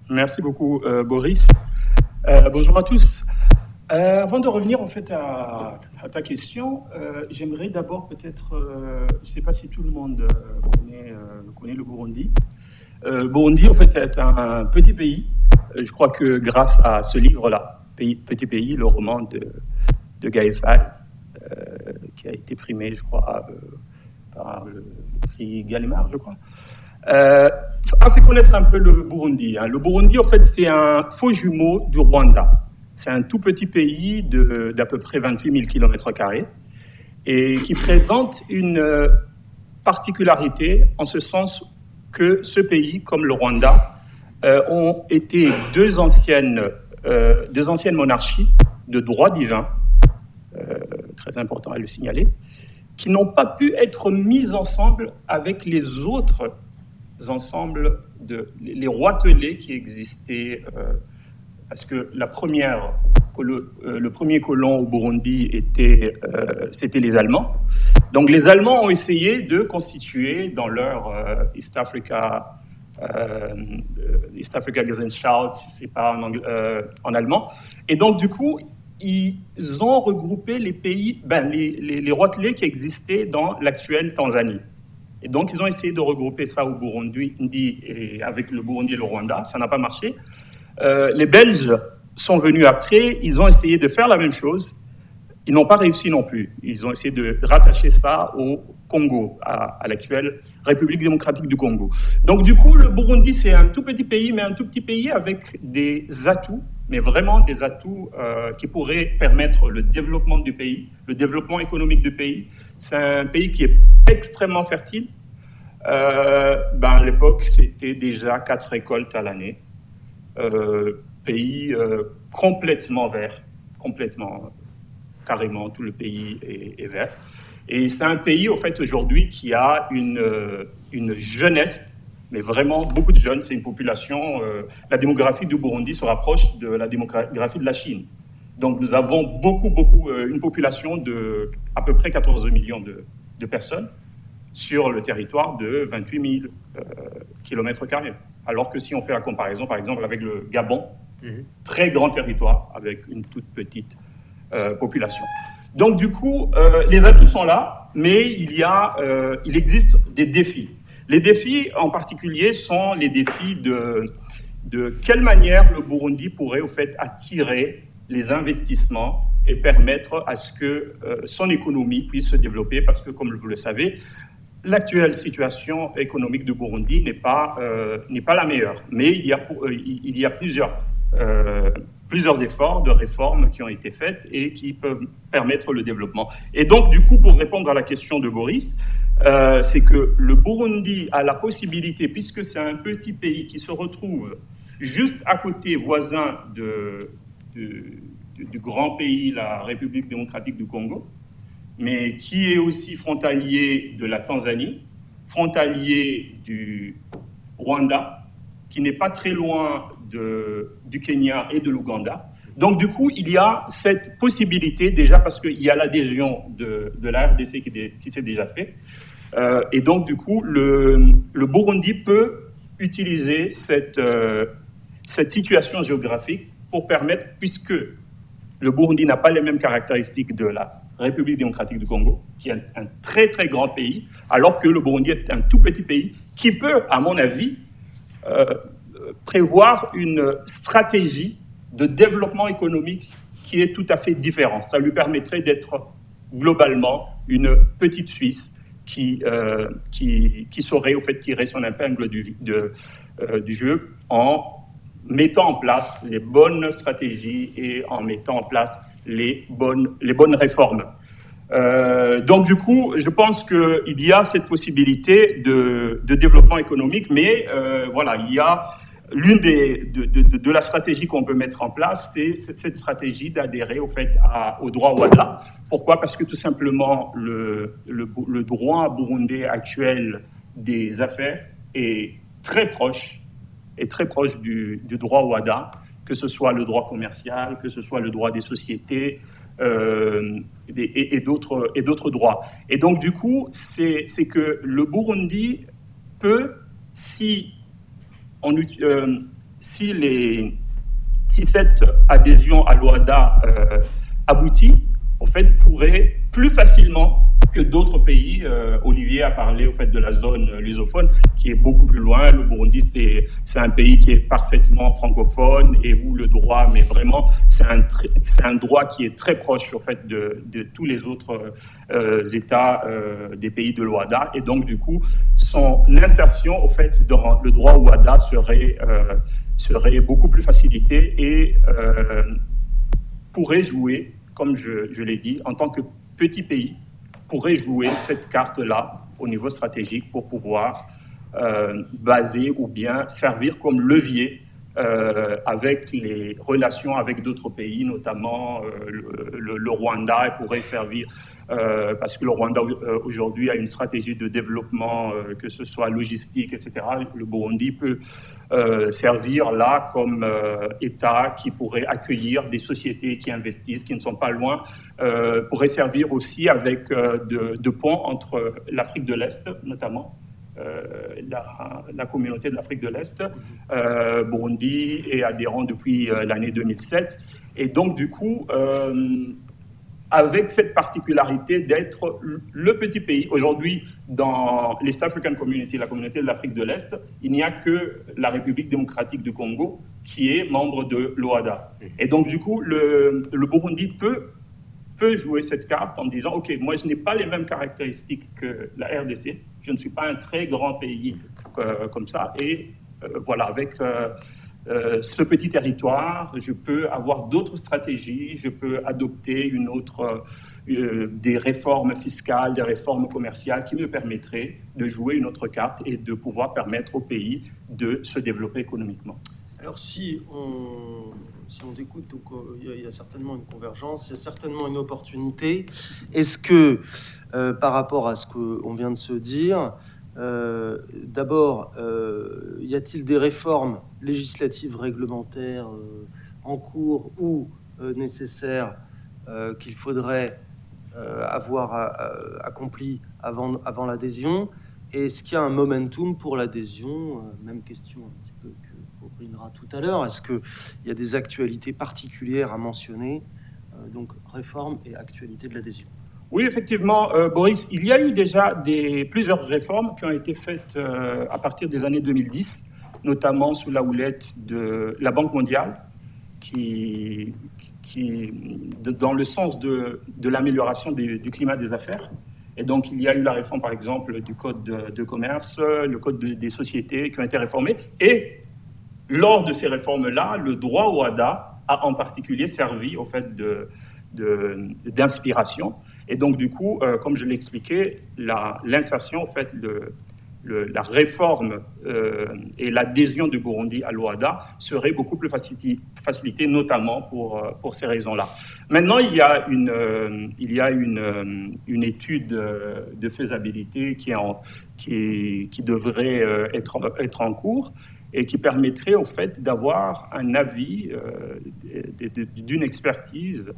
Merci beaucoup, Boris. Bonjour à tous. Avant de revenir en fait à ta question, j'aimerais d'abord peut-être, je ne sais pas si tout le monde connaît le Burundi. Burundi en fait est un petit pays. Je crois que grâce à ce livre-là, Petit pays, le roman de Gaël Faye, qui a été primé, je crois, par le prix Gallimard, je crois, a fait connaître un peu le Burundi. Le Burundi, en fait, c'est un faux jumeau du Rwanda. C'est un tout petit pays d'à peu près 28 000 km² et qui présente une particularité en ce sens que ce pays, comme le Rwanda, ont été deux anciennes monarchies de droit divin, très important à le signaler, qui n'ont pas pu être mises ensemble avec les autres ensembles les roitelets qui existaient, parce que le premier colon au Burundi c'était les Allemands. Donc les Allemands ont essayé de constituer dans leur East Africa Gesellschaft, c'est pas en allemand. Et donc du coup, ils ont regroupé les pays, les roitelets qui existaient dans l'actuelle Tanzanie. Et donc, ils ont essayé de regrouper ça au Burundi, et avec le Burundi et le Rwanda. Ça n'a pas marché. Les Belges sont venus après. Ils ont essayé de faire la même chose. Ils n'ont pas réussi non plus. Ils ont essayé de rattacher ça au Congo, à l'actuelle République démocratique du Congo. Donc, du coup, le Burundi, c'est un tout petit pays, mais un tout petit pays avec des atouts, mais vraiment des atouts qui pourraient permettre le développement du pays, le développement économique du pays. C'est un pays qui est extrêmement fertile. À l'époque, c'était déjà 4 récoltes à l'année. Pays complètement vert, carrément, tout le pays est vert. Et c'est un pays, au fait, aujourd'hui, qui a une jeunesse, mais vraiment beaucoup de jeunes. C'est une population, la démographie du Burundi se rapproche de la démographie de la Chine. Donc, nous avons une population de à peu près 14 millions de personnes sur le territoire de 28 000 km². Alors que si on fait la comparaison, par exemple, avec le Gabon, très grand territoire avec une toute petite population. Donc, du coup, les atouts sont là, mais il existe des défis. Les défis, en particulier, sont les défis de quelle manière le Burundi pourrait, au fait, attirer les investissements et permettre à ce que son économie puisse se développer, parce que, comme vous le savez, l'actuelle situation économique du Burundi n'est pas la meilleure. Mais il y a plusieurs efforts de réformes qui ont été faits et qui peuvent permettre le développement. Et donc, du coup, pour répondre à la question de Boris, c'est que le Burundi a la possibilité, puisque c'est un petit pays qui se retrouve juste à côté, voisin du grand pays, la République démocratique du Congo, mais qui est aussi frontalier de la Tanzanie, frontalier du Rwanda, qui n'est pas très loin du Kenya et de l'Ouganda. Donc, du coup, il y a cette possibilité, déjà parce qu'il y a l'adhésion de la RDC qui s'est déjà fait. Et donc, du coup, le Burundi peut utiliser cette situation géographique pour permettre, puisque le Burundi n'a pas les mêmes caractéristiques de la République démocratique du Congo, qui est un très, très grand pays, alors que le Burundi est un tout petit pays qui peut, à mon avis, prévoir une stratégie de développement économique qui est tout à fait différente. Ça lui permettrait d'être globalement une petite Suisse qui saurait, au fait, tirer son épingle du jeu en mettant en place les bonnes stratégies et en mettant en place les bonnes réformes. Donc, du coup, je pense qu'il y a cette possibilité de développement économique, mais voilà, il y a l'une de la stratégie qu'on peut mettre en place, c'est cette stratégie d'adhérer au fait au droit WADA. Pourquoi ? Parce que tout simplement, le droit burundais actuel des affaires est très proche du droit WADA, que ce soit le droit commercial, que ce soit le droit des sociétés et d'autres droits. Et donc, du coup, c'est que le Burundi peut, si si cette adhésion à l'OHADA aboutit, en fait, pourrait plus facilement que d'autres pays. Olivier a parlé au fait de la zone lusophone qui est beaucoup plus loin. Le Burundi, c'est un pays qui est parfaitement francophone et où le droit, mais vraiment, c'est un droit qui est très proche au fait de tous les autres États des pays de l'OHADA. Et donc, du coup, son insertion au fait dans le droit OHADA serait beaucoup plus facilitée et pourrait jouer, comme je l'ai dit, en tant que petit pays, pourrait jouer cette carte-là au niveau stratégique pour pouvoir baser ou bien servir comme levier avec les relations avec d'autres pays, notamment le Rwanda. Il pourrait servir, parce que le Rwanda aujourd'hui a une stratégie de développement, que ce soit logistique, etc. Le Burundi peut servir là comme État qui pourrait accueillir des sociétés qui investissent, qui ne sont pas loin, pourrait servir aussi avec de ponts entre l'Afrique de l'Est notamment, la communauté de l'Afrique de l'Est. Burundi est adhérent depuis l'année 2007. Et donc, du coup, avec cette particularité d'être le petit pays. Aujourd'hui, dans l'East African Community, la communauté de l'Afrique de l'Est, il n'y a que la République démocratique du Congo qui est membre de l'OHADA. Et donc, du coup, le Burundi peut jouer cette carte en disant « Ok, moi, je n'ai pas les mêmes caractéristiques que la RDC. Je ne suis pas un très grand pays comme ça. Et voilà, avec ce petit territoire, je peux avoir d'autres stratégies, je peux adopter des réformes fiscales, des réformes commerciales qui me permettraient de jouer une autre carte et de pouvoir permettre au pays de se développer économiquement. » Alors si on t'écoute, donc il y a certainement une convergence, il y a certainement une opportunité. Est-ce que, par rapport à ce qu'on vient de se dire, d'abord, y a-t-il des réformes législatives, réglementaires en cours ou nécessaires qu'il faudrait avoir accompli avant l'adhésion? Et est-ce qu'il y a un momentum pour l'adhésion? Même question un petit peu que Brindra tout à l'heure. Est-ce qu'il y a des actualités particulières à mentionner? Donc, réforme et actualité de l'adhésion. Oui, effectivement, Boris, il y a eu déjà plusieurs réformes qui ont été faites à partir des années 2010, notamment sous la houlette de la Banque mondiale, qui dans le sens de l'amélioration du climat des affaires. Et donc, il y a eu la réforme, par exemple, du Code de commerce, le Code des sociétés qui ont été réformés. Et lors de ces réformes-là, le droit OHADA a en particulier servi au fait d'inspiration. Et donc, du coup, comme je l'ai expliqué, l'insertion, en fait, la réforme et l'adhésion du Burundi à l'OHADA serait beaucoup plus facilitée, notamment pour ces raisons-là. Maintenant, il y a une étude de faisabilité qui devrait être en cours et qui permettrait, au fait, d'avoir un avis d'une expertise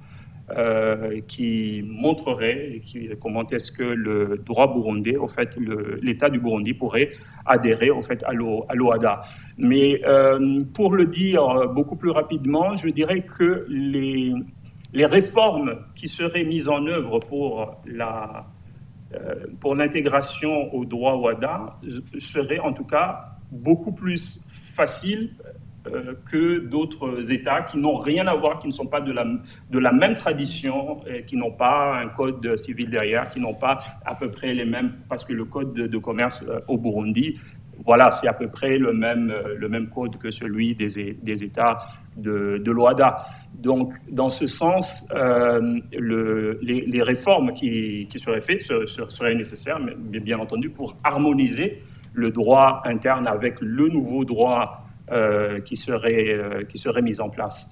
qui montrerait comment est-ce que le droit burundais, au fait, l'État du Burundi pourrait adhérer, au fait, à l'OHADA. Mais pour le dire beaucoup plus rapidement, je dirais que les réformes qui seraient mises en œuvre pour l'intégration au droit OHADA seraient en tout cas beaucoup plus faciles que d'autres États qui n'ont rien à voir, qui ne sont pas de la même tradition, qui n'ont pas un code civil derrière, qui n'ont pas à peu près les mêmes, parce que le code de commerce au Burundi, voilà, c'est à peu près le même code que celui des États de l'OHADA. Donc, dans ce sens, les réformes qui seraient faites seraient nécessaires, mais bien entendu, pour harmoniser le droit interne avec le nouveau droit qui serait mis en place.